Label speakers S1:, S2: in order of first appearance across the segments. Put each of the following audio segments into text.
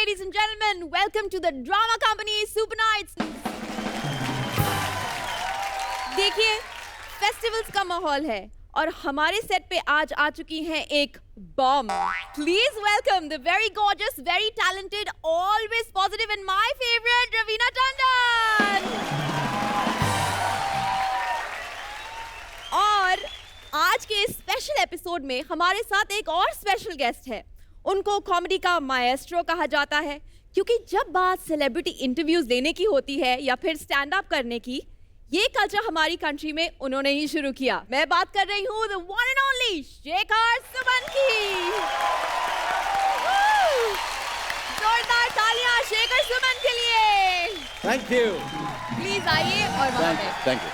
S1: ladies and gentlemen, welcome to the drama company Super Nights. देखिए, festivals का माहौल है और हमारे सेट पे आज आ चुकी हैं एक bomb. Please welcome the very gorgeous, very talented, always positive and my favorite Raveena Tandon. और आज के इस स्पेशल एपिसोड में हमारे साथ एक और स्पेशल गेस्ट है. उनको कॉमेडी का माएस्ट्रो कहा जाता है क्योंकि जब बात सेलिब्रिटी इंटरव्यूज लेने की होती है या फिर स्टैंड अप करने की, ये कल्चर हमारी कंट्री में उन्होंने ही शुरू किया. मैं बात कर रही हूँ the one and only Shekhar Suman की. जोरदार तालियां शेखर सुमन के लिए.
S2: Thank you.
S1: प्लीज आइए और वहां पे.
S2: Thank you.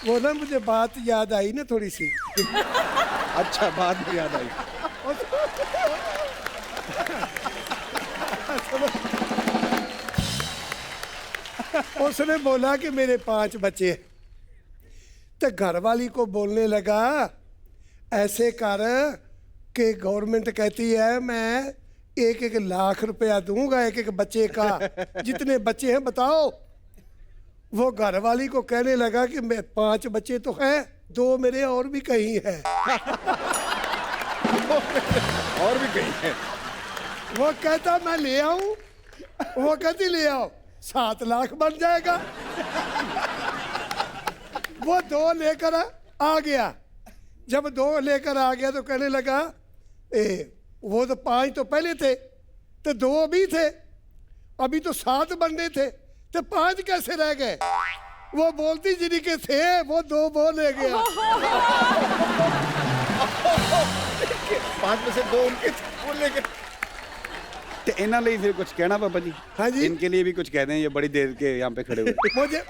S3: वो ना मुझे बात याद आई ना थोड़ी सी.
S2: अच्छा, बात में याद आई.
S3: उसने बोला कि मेरे 5 बच्चे हैं, तो घरवाली को बोलने लगा ऐसे कर कि गवर्नमेंट कहती है मैं 1-1 लाख रुपया दूंगा एक बच्चे का. जितने बच्चे हैं बताओ. वो घरवाली को कहने लगा कि मैं 5 बच्चे तो हैं, 2 मेरे और भी कहीं हैं.
S2: और भी कहीं है.
S3: वो कहता मैं ले आऊं. वो कहती ले आओ. 7 लाख बन जाएगा. वो 2 लेकर आ गया. जब 2 लेकर आ गया तो कहने लगा वो तो 5 तो पहले थे, तो 2 भी थे, अभी तो 7 बनने थे, तो 5 कैसे रह गए. वो बोलती जिन्हीं के थे वो 2 वो ले गया.
S2: 5 में से 2 उनके थे, वो ले गए. तो इन्होंने लिए फिर कुछ कहना पापा जी.
S3: हाँ जी.
S2: इनके लिए भी कुछ कह दें, ये बड़ी देर के यहाँ पे खड़े हुए.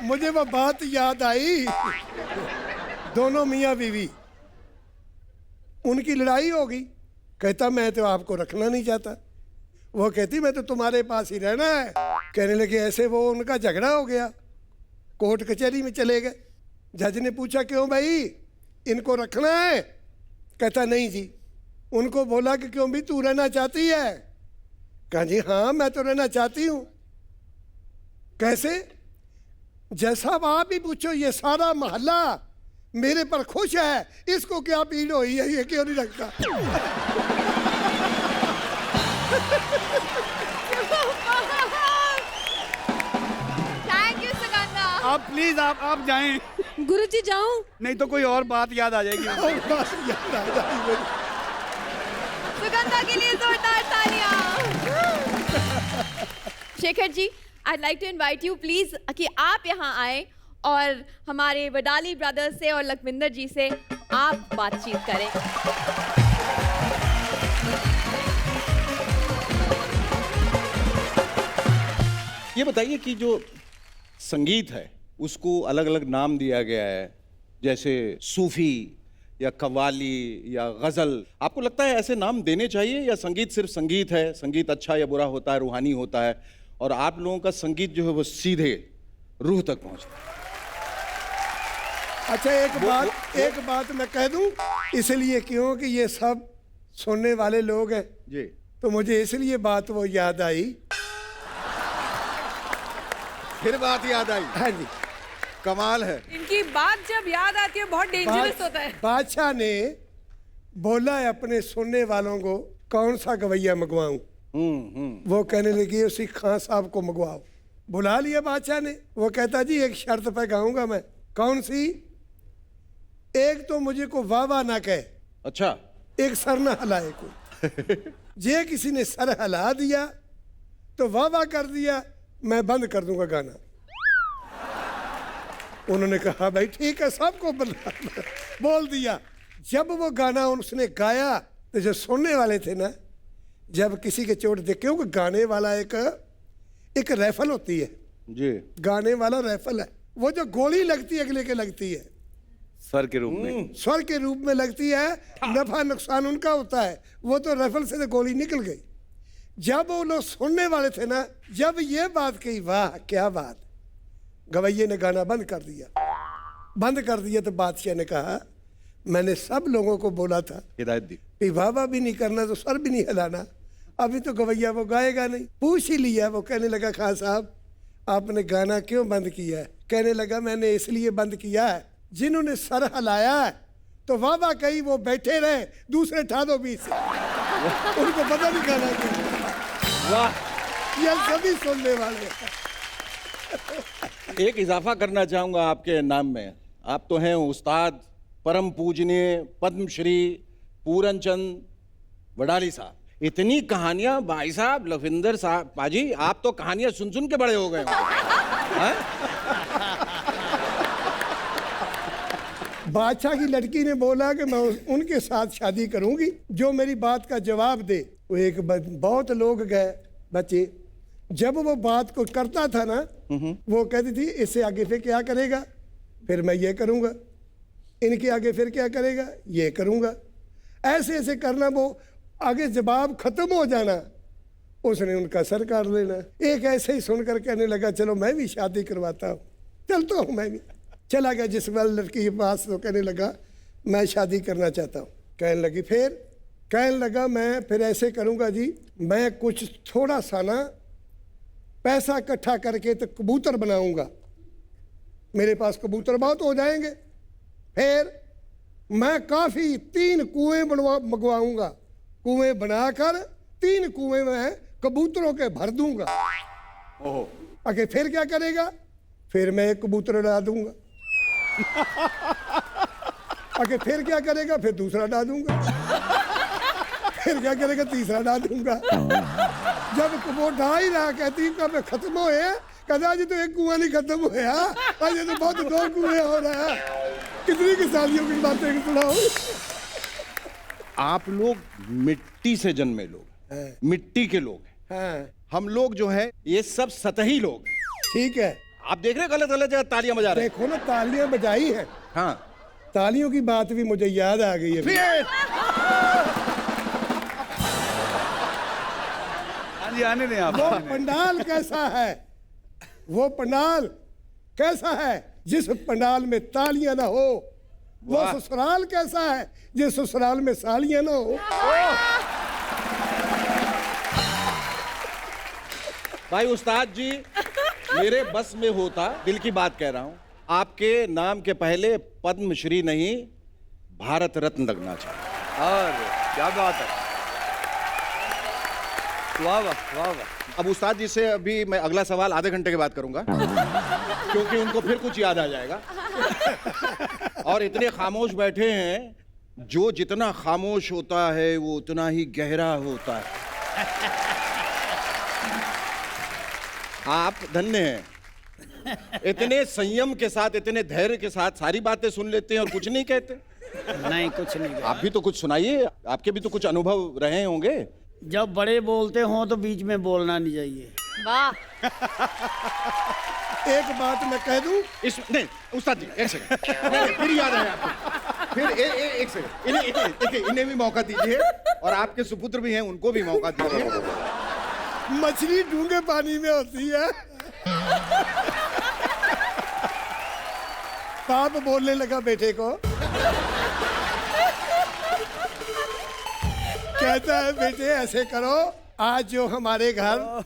S3: मुझे वो बात याद आई. दोनों मियाँ बीवी, उनकी लड़ाई हो गई. कहता मैं तो आपको रखना नहीं चाहता. वो कहती मैं तो तुम्हारे पास ही रहना है. कहने लगे ऐसे. वो उनका झगड़ा हो गया, कोर्ट कचहरी में चले गए. जज ने पूछा क्यों भाई इनको रखना है. कहता नहीं जी. उनको बोला कि क्यों भी तू रहना चाहती है. कहा जी हाँ मैं तो रहना चाहती हूँ. कैसे. जैसा आप ही पूछो, ये सारा मोहल्ला मेरे पर खुश है, इसको क्या पीड़ हुई है, ये क्यों नहीं रखता.
S1: Thank you Sugandha.
S2: आप प्लीज आप जाएं.
S1: गुरुजी जाऊं?
S2: नहीं तो कोई और बात याद आ जाएगी.
S3: और बात याद आ जाएगी.
S1: सुगंधा के लिए जोरदार तालियां. Shekhar ji, I'd like to invite you please कि आप यहाँ आए और हमारे वडाली ब्रदर्स से और लखविंदर जी से आप बातचीत करें.
S2: ये बताइए कि जो संगीत है उसको अलग अलग नाम दिया गया है, जैसे सूफी या कव्वाली या गजल. आपको लगता है ऐसे नाम देने चाहिए या संगीत सिर्फ संगीत है, संगीत अच्छा या बुरा होता है, रूहानी होता है, और आप लोगों का संगीत जो है वो सीधे रूह तक पहुंचता है.
S3: अच्छा एक बात मैं कह दूं, इसलिए क्यों कि ये सब सुनने वाले लोग हैं
S2: जी,
S3: तो मुझे इसलिए बात वो याद आई.
S2: फिर बात याद आई.
S3: हाँ जी.
S2: कमाल है.
S4: इनकी बात जब याद आती है बहुत डेंजरस होता है.
S3: बादशाह ने बोला है अपने सुनने वालों को कौन सा गवैया मंगवाऊं. वो कहने लगी उसी खान साहब को मंगवाओ. बुला लिया बादशाह ने. वो कहता जी एक शर्त पे गाऊंगा मैं. कौन सी. एक तो मुझे को वाह वाह ना कहे.
S2: अच्छा.
S3: एक सर ना हिलाए कोई. जे किसी ने सर हिला दिया तो वाह वाह कर दिया, मैं बंद कर दूंगा गाना. उन्होंने कहा भाई ठीक है, सबको बोल दिया. जब वो गाना उसने गाया तो जो सुनने वाले थे ना, जब किसी के चोट दे, क्योंकि गाने वाला एक राइफल होती है
S2: जी,
S3: गाने वाला राइफल है. वो जो गोली लगती है अगले के लगती है,
S2: सर के रूप में,
S3: स्वर के रूप में लगती है. नफा नुकसान उनका होता है. वो तो राइफल से तो गोली निकल गई. जब वो लोग सुनने वाले थे ना, जब ये बात कही वाह क्या बात, गवैये ने गाना बंद कर दिया. बंद कर दिया तो बादशाह ने कहा मैंने सब लोगों को बोला था
S2: हिदायत दी।
S3: कि वाह भी नहीं करना तो सर भी नहीं हिलाना, अभी तो गवैया वो गाएगा नहीं। पूछ ही लिया। वो कहने लगा खान साहब आपने गाना क्यों बंद किया है? कहने लगा मैंने इसलिए बंद किया है जिन्होंने सर हिलाया है तो वाह कहीं वो बैठे रहे, दूसरे ठा दो बीच से, उनको पता नहीं गाना क्या।
S2: वाह,
S3: ये सभी सुनने वाले हैं।
S2: एक इजाफा करना चाहूंगा आपके नाम में। आप तो हैं उस्ताद परम पूजनीय पद्मश्री पूरन चंद वडाली साहब। इतनी कहानियां भाई साहब, लखविंदर साहब पाजी, आप तो कहानियां सुन सुन के बड़े हो गए हैं।
S3: बादशाह की लड़की ने बोला कि मैं उनके साथ शादी करूंगी जो मेरी बात का जवाब दे। वो एक बहुत लोग गए बच्चे, जब वो बात को करता था ना वो कहती थी इससे आगे फिर क्या करेगा, फिर मैं ये करूंगा, इनके आगे फिर क्या करेगा, ये करूंगा, ऐसे ऐसे करना। वो आगे जवाब खत्म हो जाना, उसने उनका सर काट लेना। एक ऐसे ही सुनकर कहने लगा चलो मैं भी शादी करवाता हूँ, चलता हूँ मैं भी। चला गया जिस वाली लड़की के पास, तो कहने लगा मैं शादी करना चाहता हूँ। कहने लगी फिर? कहने लगा मैं फिर ऐसे करूँगा जी, मैं कुछ थोड़ा सा ना पैसा इकट्ठा करके तो कबूतर बनाऊंगा, मेरे पास कबूतर बहुत हो जाएंगे। फिर मैं काफ़ी 3 कुएं मंगवाऊंगा, कुएं बनाकर 3 कुएं में कबूतरों के भर दूंगा। आगे फिर क्या करेगा? फिर मैं एक कबूतर उड़ा दूंगा। आगे फिर क्या करेगा? फिर दूसरा डाल दूंगा। फिर क्या करेगा? तीसरा डाल दूंगा। जब वो ढा ही रहा, कहती कब खत्म होए, कहता जी तो एक कुआं नहीं खत्म होया, आज तो बहुत 2 कुएं हो रहा है। कितनी की सालियों की बातें सुनाओ।
S2: आप लोग मिट्टी से जन्मे लोग, मिट्टी के लोग हैं।
S3: हाँ
S2: हम लोग जो है ये सब सतही लोग हैं।
S3: ठीक है।
S2: आप देख रहे हैं गलत गलत जगह तालियां बजा रहे हैं।
S3: देखो ना तालियां बजाई हैं।
S2: हाँ,
S3: तालियों की बात भी मुझे याद आ गई है।
S2: फिर
S5: आने दें आप।
S3: वो पंडाल कैसा है? वो पंडाल कैसा है जिस पंडाल में तालियां ना हो? वो ससुराल कैसा है जिस ससुराल में सालियां ना हो?
S2: भाई उस्ताद जी, मेरे बस में होता, दिल की बात कह रहा हूं, आपके नाम के पहले पद्मश्री नहीं भारत रत्न लगना चाहिए।
S5: और क्या बात है, वाह वाह वाह वाह।
S2: अब उस्ताद जी से अभी मैं अगला सवाल आधे घंटे के बाद करूंगा क्योंकि उनको फिर कुछ याद आ जाएगा। और इतने खामोश बैठे हैं, जो जितना खामोश होता है वो उतना ही गहरा होता है। आप धन्य हैं, इतने संयम के साथ, इतने धैर्य के साथ सारी बातें सुन लेते हैं और कुछ नहीं कहते।
S5: नहीं कुछ नहीं।
S2: आप भी तो कुछ सुनाइए, आपके भी तो कुछ अनुभव रहे होंगे।
S6: जब बड़े बोलते हो तो बीच में बोलना नहीं चाहिए।
S1: वाह,
S3: एक बात मैं कह दूं,
S2: इस नहीं उस्ताद जी एक सेकंड, नहीं, फिर याद है आपको, फिर एक सेकंड, इन्हें देखिए, इन्हें भी मौका दीजिए और आपके सुपुत्र भी हैं उनको भी मौका दीजिए।
S3: मछली डूंगे पानी में होती है। बाप बोलने लगा बेटे को, कहता है बेटे ऐसे करो, आज जो हमारे घर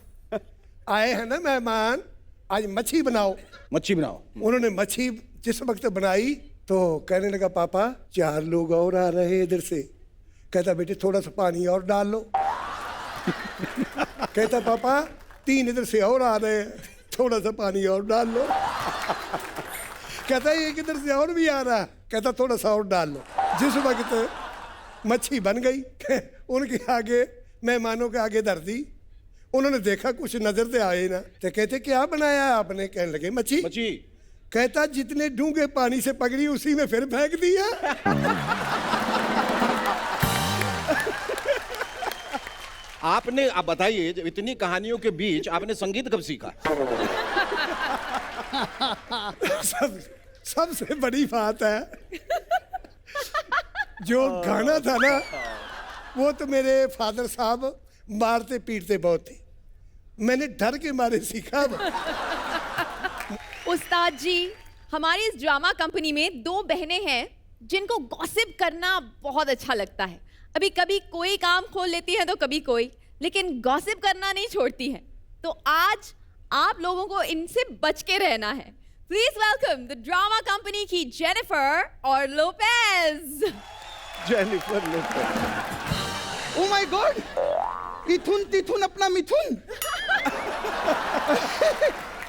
S3: आए हैं ना मेहमान, आज मच्छी बनाओ।
S2: मच्छी बनाओ।
S3: उन्होंने मच्छी जिस वक्त बनाई तो कहने लगा पापा 4 लोग और आ रहे हैं इधर से। कहता बेटे थोड़ा सा पानी और डाल लो। कहता पापा 3 इधर से और आ रहे हैं, थोड़ा सा पानी और डाल लो। कहता एक इधर से और भी आ रहा है, कहता थोड़ा सा और डाल लो। जिस वक्त मच्छी बन गई, उनके आगे मेहमानों के आगे धर दी। उन्होंने देखा कुछ नजर से आए ना, तो कहते क्या बनाया आपने? कहने लगे मच्छी।
S2: मच्छी।
S3: कहता जितने डूंगे पानी से पकड़ी उसी में फिर फेंक दिया।
S2: आपने, आप बताइए, जब इतनी कहानियों के बीच आपने संगीत कब सीखा?
S3: सबसे बड़ी बात है, जो गाना था ना वो तो मेरे फादर साहब मारते पीटते बहुत थे, मैंने डर के मारे सीखा।
S1: उस्ताद जी, हमारी इस ड्रामा कंपनी में दो बहनें हैं जिनको गॉसिप करना बहुत अच्छा लगता है। अभी कभी कोई काम खोल लेती है तो कभी कोई, लेकिन गॉसिप करना नहीं छोड़ती है। तो आज आप लोगों को इनसे बच के रहना है। Please welcome the drama company की जेनिफर और Lopez.
S2: Jennifer Lopez.
S7: Oh my god, इथुन तिथुन अपना मिथुन।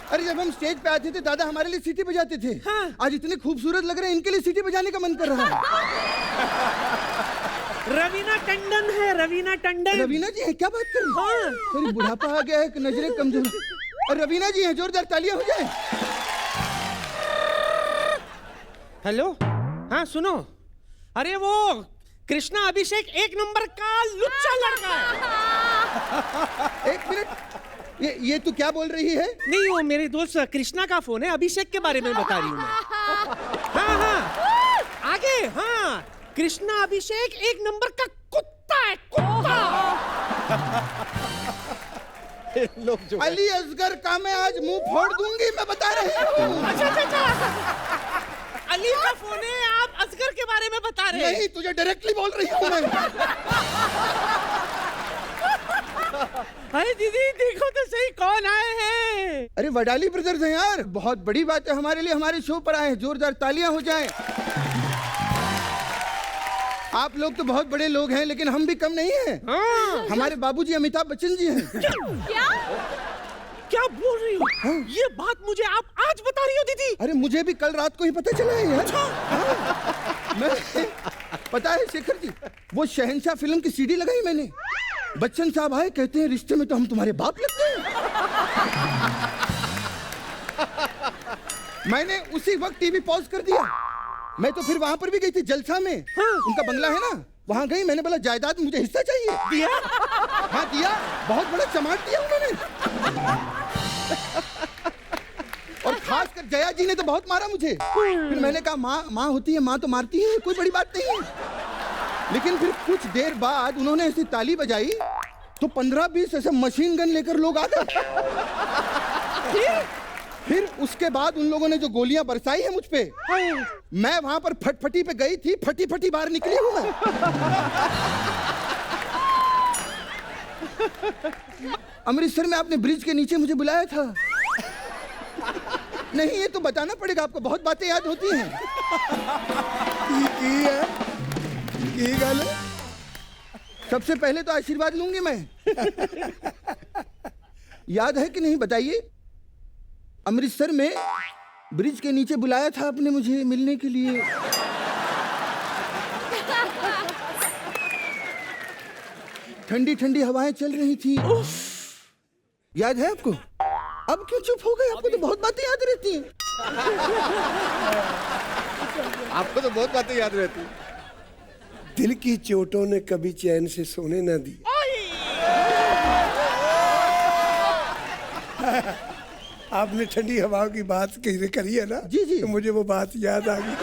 S7: अरे जब हम स्टेज पे आते थे दादा हमारे लिए सीटी बजाते थे। हाँ। आज इतने खूबसूरत लग रहे हैं, इनके लिए सीटी बजाने का मन कर रहा है।
S8: रवीना टंडन है, रवीना टंडन।
S7: रवीना जी है, क्या बात कर रही हैं? हाँ। सॉरी, बुढ़ापा आ गया है, नजरें कमजोर। और रवीना जी हैं, जोरदार तालियां हो जाए।
S8: हेलो, हाँ सुनो, अरे वो कृष्णा अभिषेक एक नंबर का लुच्चा लड़का है।
S7: एक मिनट, ये तू क्या बोल रही है?
S8: नहीं, वो मेरे दोस्त कृष्णा का फोन है, अभिषेक के बारे में बता रही हूँ मैं। हाँ हाँ, आगे। हाँ, कृष्णा अभिषेक एक नंबर का कुत्ता है, कुत्ता।
S2: लोग जो
S7: अली असगर का मैं आज मुंह फोड़ दूंगी, मैं बता रही हूँ।
S8: अच्छा, अली का फोन है, आप असगर के बारे में बता रहे हैं?
S7: नहीं, तुझे डायरेक्टली बोल रही हूँ मैं।
S8: अरे दीदी देखो तो सही, कौन आए हैं?
S7: अरे वडाली ब्रदर्स हैं यार, बहुत बड़ी बात है हमारे लिए, हमारे शो पर आए हैं। जोरदार तालियां हो जाएं। आप लोग तो बहुत बड़े लोग हैं, लेकिन हम भी कम नहीं हैं।
S8: हाँ।
S7: हमारे बाबूजी अमिताभ बच्चन जी हैं।
S8: क्या बोल रही हो? हाँ? ये बात मुझे आप आज बता रही हो दीदी?
S7: अरे मुझे भी कल रात को ही पता चला है यार। हाँ। मैं पता है शेखर जी, वो शहंशाह फिल्म की सीडी लगाई मैंने। बच्चन साहब आए, कहते हैं रिश्ते में तो हम तुम्हारे बाप लगते हैं। मैंने उसी वक्त टीवी पॉज कर दिया। मैं तो फिर वहां पर भी गई थी जलसा में। हाँ। उनका बंगला है ना, वहां गई। मैंने बोला जायदाद मुझे हिस्सा चाहिए।
S8: दिया?
S7: हाँ दिया, बहुत बड़ा चमाट दिया उन्होंने। और खासकर जया जी ने तो बहुत मारा मुझे। फिर मैंने कहा माँ होती है, माँ तो मारती है, कोई बड़ी बात नहीं है। लेकिन फिर कुछ देर बाद उन्होंने ऐसी ताली बजाई तो 15-20 ऐसे मशीन गन लेकर लोग आ गए। फिर उसके बाद उन लोगों ने जो गोलियां बरसाई है मुझ पे, मैं वहां पर फटफटी पे गई थी, फटी फटी बाहर निकली हूं मैं। अमृतसर में आपने ब्रिज के नीचे मुझे बुलाया था। नहीं, ये तो बताना पड़ेगा आपको, बहुत बातें याद होती हैं। की गल है? सबसे पहले तो आशीर्वाद लूंगी मैं। याद है कि नहीं बताइए? अमृतसर में ब्रिज के नीचे बुलाया था आपने मुझे मिलने के लिए। ठंडी ठंडी हवाएं चल रही थी। याद है आपको? अब क्यों चुप हो गए? आपको तो बहुत बातें याद रहती हैं।
S2: आपको तो बहुत बातें याद रहती हैं।
S3: दिल की चोटों ने कभी चैन से सोने ना दी। आपने ठंडी हवाओं की बात करी है ना?
S7: जी जी।
S3: तो मुझे वो बात याद आ गई।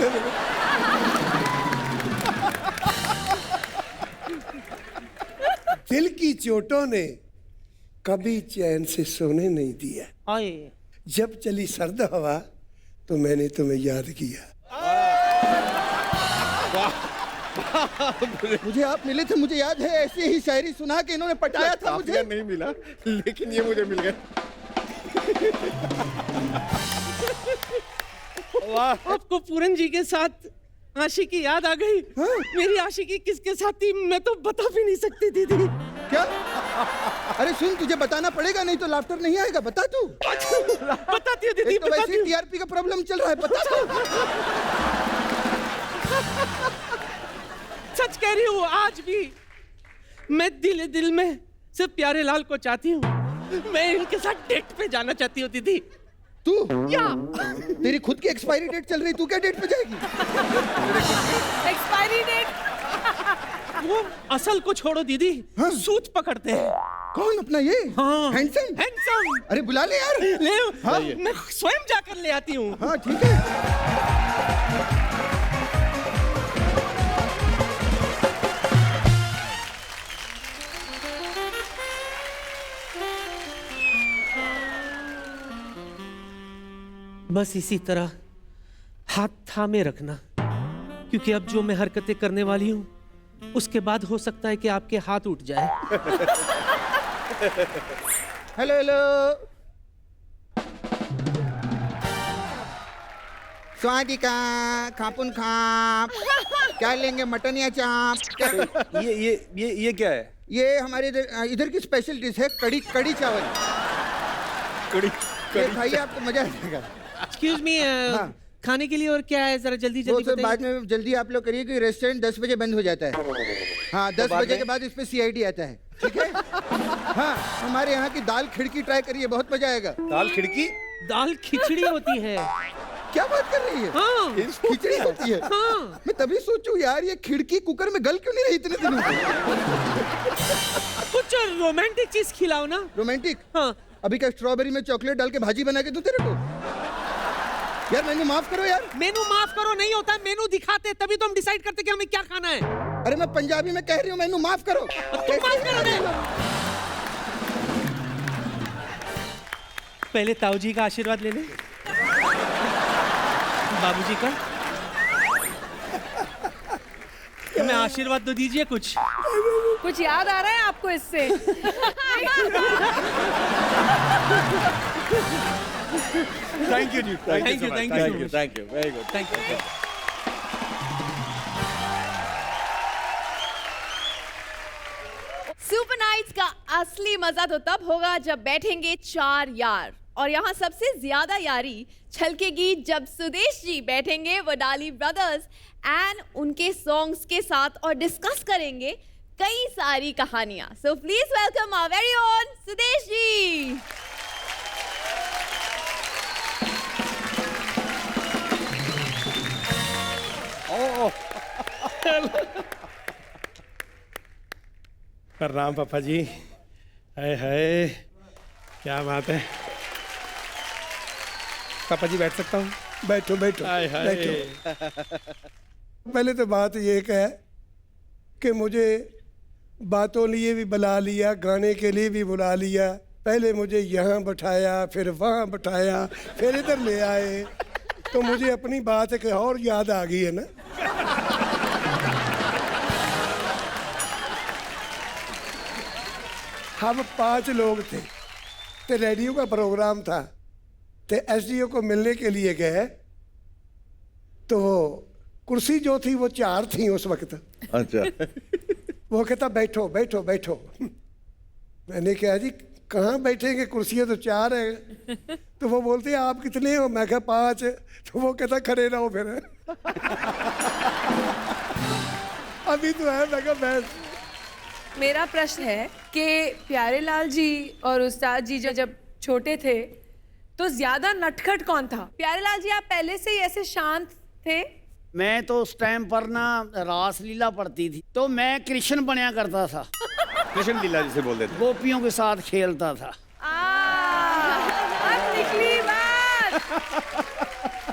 S3: दिल की चोटों ने कभी चैन से सोने नहीं दिया। जब चली सर्द हवा तो मैंने तुम्हें याद किया।
S7: मुझे आप मिले थे, मुझे याद है। ऐसे ही शायरी सुना के इन्होंने पटाया था मुझे।
S2: नहीं मिला, लेकिन ये मुझे मिल गया।
S8: वाह, आपको पूरन जी के साथ आशिकी याद आ गई। हाँ? मेरी आशिकी किसके साथ थी मैं तो बता भी नहीं सकती दीदी।
S7: क्या? अरे सुन, तुझे बताना पड़ेगा, नहीं तो लाफ्टर नहीं आएगा। बता तू।
S8: बताती हूँ दीदी,
S7: तो वैसे टीआरपी का प्रॉब्लम चल रहा है। बता तू।
S8: सच कह रही हूँ, आज भी मैं दिल में सिर्फ प्यारे लाल को चाहती हूँ। मैं इनके साथ डेट पे जाना चाहती हूँ दीदी।
S7: तू? क्या? तेरी खुद की एक्सपायरी डेट चल रही, तू क्या डेट पे जाएगी?
S4: Expiry date?
S8: वो असल को छोड़ो दीदी। हाँ? सूत पकड़ते हैं।
S7: कौन? अपना ये?
S8: हाँ।
S7: हैंडसम?
S8: हैंडसम।
S7: अरे बुला ले यार।
S8: ले।
S7: हाँ?
S8: मैं स्वयं जाकर ले आती हूँ।
S7: हाँ ठीक है।
S8: बस इसी तरह हाथ थामे रखना, क्योंकि अब जो मैं हरकतें करने वाली हूँ उसके बाद हो सकता है कि आपके हाथ उठ जाए।
S7: हेलो हेलो, स्वादिका खापुन खाप, क्या लेंगे, मटन या चाप?
S5: ये क्या है?
S7: ये हमारे इधर की स्पेशल डिश है, कड़ी कड़ी चावल।
S5: कड़ी
S7: ये खाइए, आपको मजा आ जाएगा।
S8: एक्सक्यूज मी,
S7: हाँ।
S8: खाने के लिए और क्या है, जरा जल्दी
S7: वो
S8: जल्दी
S7: तो बाद
S8: बताइए।
S7: में जल्दी आप लोग करिए कि रेस्टोरेंट 10 बजे बंद हो जाता है। हाँ, 10
S5: बाद
S7: बजे
S5: में?
S7: के बाद इस पे CID आता है, ठीक है? हाँ, हमारे यहाँ की दाल खिड़की ट्राई करिए, बहुत मजा आएगा।
S5: दाल खिड़की?
S8: दाल खिचड़ी होती है।
S7: क्या बात कर रही है?
S8: हाँ।
S7: खिचड़ी होती है?
S8: हाँ।
S7: मैं तभी सोचूं यार, ये खिड़की कुकर में गल क्यों नहीं रही इतने दिनों से?
S8: कुछ रोमांटिक चीज खिलाओ ना।
S7: रोमांटिक?
S8: हाँ।
S7: अभी क्या स्ट्रॉबेरी में चॉकलेट डाल के भाजी बना के दूं तेरे को? यार मेनू माफ करो यार।
S8: मेनू माफ करो नहीं होता, मेनू दिखाते तभी तो हम डिसाइड करते कि हमें क्या खाना है।
S7: अरे मैं पंजाबी में कह रही हूँ, मेनू माफ करो।
S8: तुम माफ करो ना। पहले ताऊ जी का आशीर्वाद ले ले, बाबूजी का। हमें आशीर्वाद तो दीजिए कुछ।
S4: कुछ याद आ रहा है आपको इससे?
S5: थैंक यू जी,
S8: Thank you, thank you.
S2: Thank you, very good.
S8: Thank you.
S1: Super nights का असली मजा तो तब होगा जब बैठेंगे 4 यार, और यहाँ सबसे ज्यादा यारी छलकेगी जब सुदेश जी बैठेंगे वडाली ब्रदर्स एंड उनके सॉन्ग्स के साथ और डिस्कस करेंगे कई सारी कहानियां। So please welcome our very own Sudesh ji.
S3: प्रणाम पापा जी। हाय हाय, क्या बात है। पापा जी बैठ सकता हूँ? बैठो बैठो बैठो। पहले तो बात ये है कि मुझे बातों लिए भी बुला लिया, गाने के लिए भी बुला लिया। पहले मुझे यहाँ बैठाया, फिर वहाँ बैठाया, फिर इधर ले आए, तो मुझे अपनी बात एक और याद आ गई है ना। हम 5 लोग थे, तो रेडियो का प्रोग्राम था, तो SDO को मिलने के लिए गए, तो कुर्सी जो थी वो 4 थी उस वक्त।
S2: अच्छा।
S3: वो कहता बैठो बैठो बैठो। मैंने कहा जी कहाँ बैठेंगे, कुर्सियाँ तो 4 है। तो वो बोलते आप कितने हो? मैं कहा 5। तो वो कहता खड़े रहो फिर। अभी तो है। मैं कहा मैं।
S4: मेरा प्रश्न है कि प्यारेलाल जी और उस्ताद जी जब छोटे थे तो ज्यादा नटखट कौन था? प्यारेलाल जी आप पहले से ही ऐसे शांत थे?
S5: मैं तो उस टाइम पर ना रास लीला पढ़ती थी, तो मैं कृष्ण बनया करता था। कृष्ण लीला जिसे बोलते थे, गोपियों के साथ खेलता था।
S4: अब निकली बात।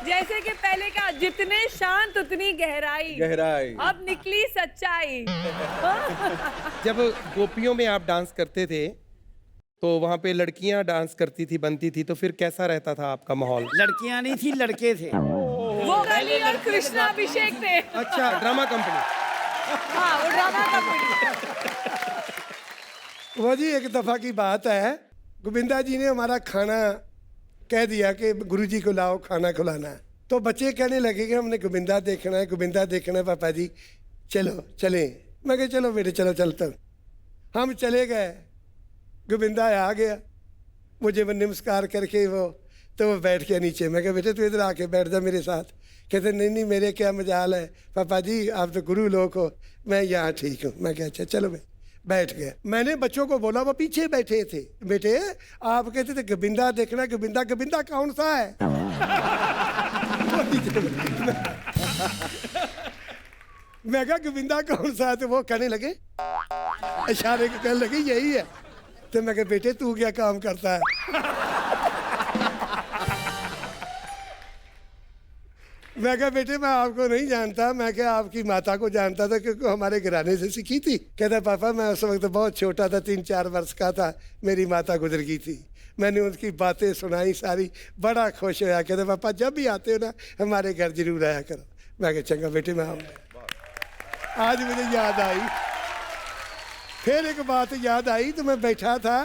S4: जैसे कि पहले का जितने शांत उतनी गहराई,
S2: गहराई।
S4: अब निकली सच्चाई।
S9: जब गोपियों में आप डांस करते थे तो वहाँ पे लड़कियाँ डांस करती थी, बनती थी, तो फिर कैसा रहता था आपका माहौल?
S5: लड़कियां नहीं थी, लड़के थे।
S4: वो कली और कृष्णा अभिषेक थे।
S9: अच्छा, ड्रामा कंपनी।
S4: हाँ, वो ड्रामा कंपनी।
S3: वो जी एक दफ़ा की बात है, गोविंदा जी ने हमारा खाना कह दिया कि गुरुजी को लाओ खाना खिलाना है। तो बच्चे कहने लगे कि हमने गोविंदा देखना है, गोविंदा देखना है पापा जी, चलो चलें। मैं कहा चलो बेटे चलो चलता हूँ। हम चले गए, गोविंदा आ गया, मुझे वो नमस्कार करके वो बैठ गया नीचे। मैं कहा बेटे तू इधर आके बैठ जा मेरे साथ। कहते नहीं नहीं मेरे क्या मजाल है पापा जी, आप तो गुरु लोग हो, मैं यहाँ ठीक हूँ। मैं कहा अच्छा चलो बैठ गया। मैंने बच्चों को बोला, वो पीछे बैठे थे, बेटे आप कहते थे गोविंदा देखना, गोविंदा गोविंदा कौन सा है? मैं कहा गोविंदा कौन सा है? तो वो कहने लगे, इशारे के कहने लगे यही है। तो मैं कहा बेटे तू क्या काम करता है? मैं कहा बेटे मैं आपको नहीं जानता, मैं क्या आपकी माता को जानता था क्योंकि हमारे घराने से सीखी थी। कहता पापा मैं उस वक्त बहुत छोटा था, 3-4 वर्ष का था, मेरी माता गुजर गई थी। मैंने उनकी बातें सुनाई सारी, बड़ा खुश होया, कहते पापा जब भी आते हो ना हमारे घर जरूर आया करो। मैं कहा चंगा बेटे मैं आऊँगा। आज मुझे याद आई, फिर एक बात याद आई, तो मैं बैठा था,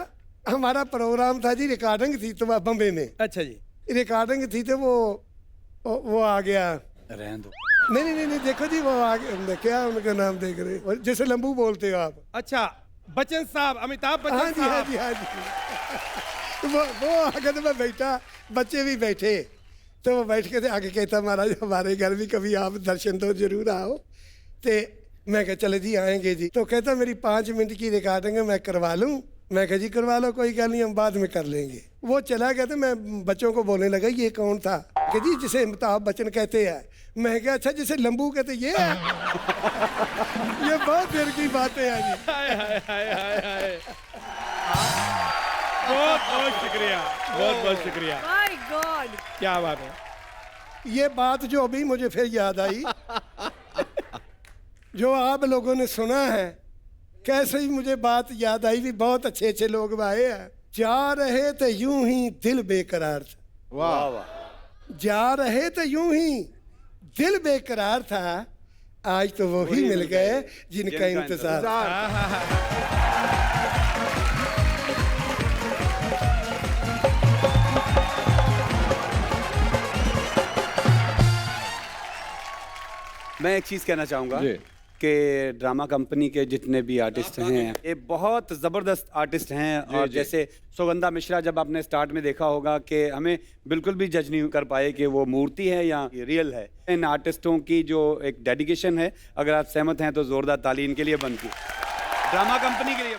S3: हमारा प्रोग्राम था जी, रिकॉर्डिंग थी तो बम्बे में।
S9: अच्छा जी।
S3: रिकॉर्डिंग थी तो वो आ गया।
S5: रहने दो।
S3: नहीं देखो जी, वो आ गया, क्या उनका नाम देख रहे हो, जैसे लंबू बोलते हो आप।
S9: अच्छा, बच्चन साहब, अमिताभ बच्चन
S3: हाँ जी हाँ
S9: साहब।
S3: जी हाँ जी। वो आगे तो मैं बैठा, बच्चे भी बैठे, तो वो बैठ के आगे कहता महाराज हमारे घर भी कभी आप दर्शन दो, जरूर आओ। तो मैं कहा चले जी आएंगे जी। तो कहता मेरी 5 मिनट की रिकॉर्डिंग है, मैं करवा लूँ। मैं कहा जी करवा लो, कोई गल नहीं, हम बाद में कर लेंगे। वो चला गया तो मैं बच्चों को बोलने लगा ये कौन था, कि जी जिसे अमिताभ बच्चन कहते हैं। मैं कहा अच्छा जिसे लंबू कहते ये है। ये बहुत देर की बातें हैं जी।
S9: हाय हाय हाय हाय हाय। बहुत बहुत शुक्रिया, बहुत बहुत शुक्रिया।
S4: माय गॉड,
S9: क्या बात है।
S3: ये बात जो अभी मुझे फिर याद आई, जो आप लोगों ने सुना है, कैसे ही मुझे बात याद आई भी, बहुत अच्छे अच्छे लोग आए हैं। जा रहे थे यूं ही दिल बेकरार था,
S2: वाह वाह।
S3: जा रहे थे यूं ही दिल बेकरार था, आज तो वो ही मिल गए जिनका इंतजार था।
S5: मैं एक चीज़ कहना चाहूँगा
S2: जी।
S5: कि ड्रामा कंपनी के जितने भी आर्टिस्ट हैं ये बहुत ज़बरदस्त आर्टिस्ट हैं। और
S2: जी।
S5: जैसे सुगंधा मिश्रा, जब आपने स्टार्ट में देखा होगा कि हमें बिल्कुल भी जज नहीं कर पाए कि वो मूर्ति है या रियल है। इन आर्टिस्टों की जो एक डेडिकेशन है, अगर आप सहमत हैं तो ज़ोरदार ताली इनके लिए बनती है, ड्रामा कंपनी के लिए।